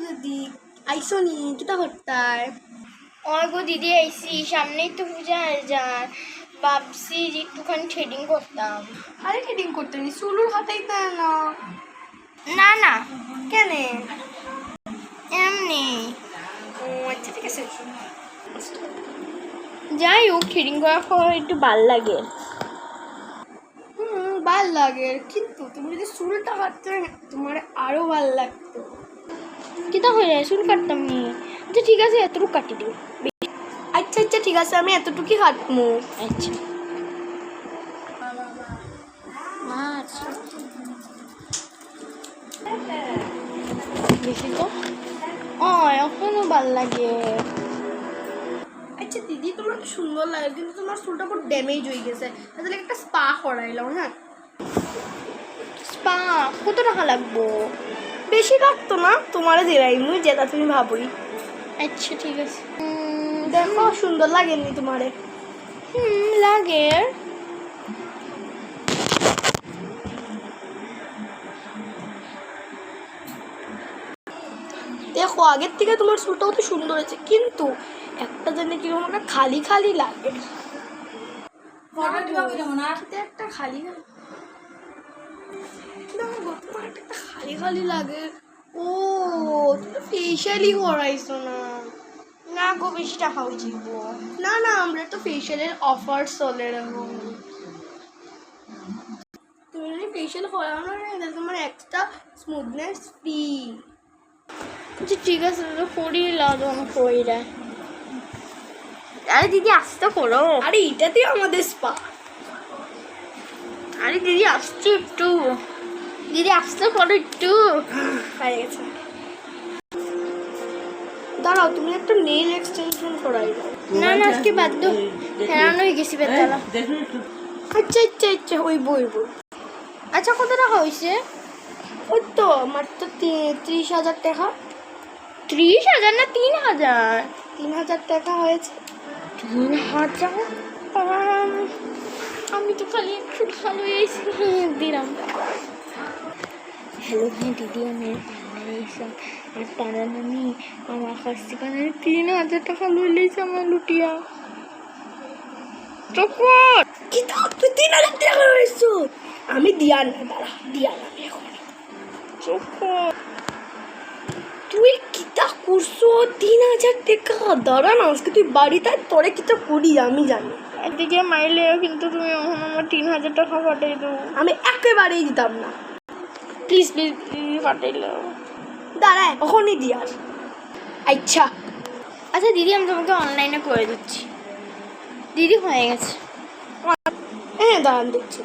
দিদি আইসো নি কিতা হত্যায় গো দিদি আইসি সামনেই তো পূজা যায় ভাবছি যে একটুখানি থ্রেডিং করতাম। আরে থ্রেডিং করতে নি চুলুর হাতেই তাই না না না কেন এমনি। ও আচ্ছা ঠিক আছে যাই হোক থ্রেডিং করার পর একটু ভাল লাগে। ভাল লাগে কিন্তু তুমি যদি চুলটা কাটতে তোমার আরো ভাল লাগতো। কিতা হয়ে যায় চুল কাটতাম নি। আচ্ছা ঠিক আছে এতটুকু কাটি দিও। আচ্ছা আচ্ছা ঠিক আছে আমি এতটুকুই কাটবো। আচ্ছা আচ্ছা বেশি তো এখনো ভাল লাগে। আচ্ছা দিদি তোমার তো সুন্দর লাগে কিন্তু তোমার চুলটা পুরো ড্যামেজ হয়ে গেছে তাহলে একটা স্পা করাইলাম। হ্যাঁ স্পা কত টাকা লাগবো? বেশি লাগতো না তোমার দিলাইমু যেটা তুমি ভাবোই। আচ্ছা ঠিক আছে। দেখো সুন্দর লাগেনি তোমারে? লাগে। দেখো আগের থেকে তোমার চুলটা অত সুন্দর হয়েছে কিন্তু একটা জানি কিরকম একটা খালি খালি লাগে। একটা খালি তোমার একটা খালি খালি লাগে। ও ফেশিয়ালই করাইছো না? না গো বেশি টাকা হয়ে যাব। না না আমরা তো ফেশিয়ালের অফার চলে এখন। তুমি যদি ফেশিয়াল করাও না তাহলে তোমার এক্সট্রা স্মুথনেস ফ্রি। আচ্ছা ঠিক আছে তো করিয়ে লাও তোমার কইরা। আরে দিদি আসতে করো। আরে এটাতেই আমাদের স্পা। আরে দিদি আসতে একটু। দিদি আসতে করো একটু। হয়ে গেছে দাঁড়াও তুমি একটা নেইল এক্সটেনশন করাই দাও। না না আজকে বাদ দো হেরানো হয়ে গেছি বেতালা। আচ্ছা আচ্ছা আচ্ছা ওই বই বই। আচ্ছা কত টাকা হয়েছে? ওই তো মাত্র 30,000 টাকা। 30,000 না 3,000? 3,000 টাকা হয়েছে। 3,000? আমি তো খালি একটু ভালো দিলাম। হ্যালো হ্যাঁ দিদি আমি পার্লারে এসে আর তারা আমি আমার কাছ থেকে 3,000 টাকা লইলেছে আমার লুটিয়া। চকর কি তো তুই 3,000 টাকা হয়েছো? আমি দিয়া না দাঁড়া দিয়া না এখন। চকর তুই কিতা করছো 3,000 টাকা? দাঁড়া না আজকে তুই বাড়িতে তোরে কিতা করি আমি জানি। একদিকে মাইলে কিন্তু তুমি এখন আমার 3,000 টাকা পাঠাই দেবো। আমি একেবারেই দিতাম না। প্লিজ প্লিজ প্লিজ পাঠাইলো। দাঁড়া এখনই দিয়ার। আচ্ছা আচ্ছা দিদি আমি তোমাকে অনলাইনে করে দিচ্ছি। দিদি হয়ে গেছে। হ্যাঁ দাঁড়ান দেখছি।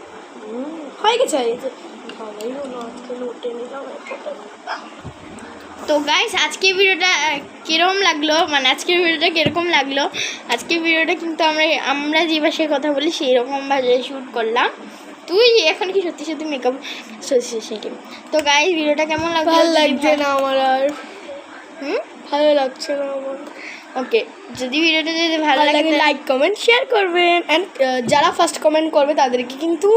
হয়ে গেছে হয়ে গেছে। ভালোই হলো আজকে নোটে নিলাম। তো গাইস আজকের ভিডিওটা কীরকম লাগলো মানে আজকের ভিডিওটা কীরকম লাগলো আজকের ভিডিওটা কিন্তু আমরা যে ভাষায় কথা বলি সেই রকম ভাষায় শ্যুট করলাম। তুই এখন কি সত্যি সত্যি মেকআপ শিখি। তো গাইস ভিডিওটা কেমন লাগলো? ভালো লাগছে না আমার আর। ভালো লাগছে না আমার। ওকে যদি ভিডিওটা যদি ভালো লাগে লাইক কমেন্ট শেয়ার করবেন অ্যান্ড যারা ফার্স্ট কমেন্ট করবে তাদেরকে কিন্তু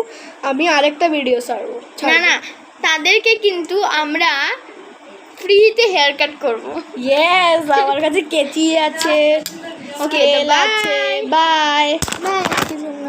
আমি আরেকটা ভিডিও ছাড়বো। না না তাদেরকে কিন্তু আমরা ফ্রিতে হেয়ার কাট করবো। ইয়েস আমার কাছে কেচি আছে, স্কেল আছে। Bye bye.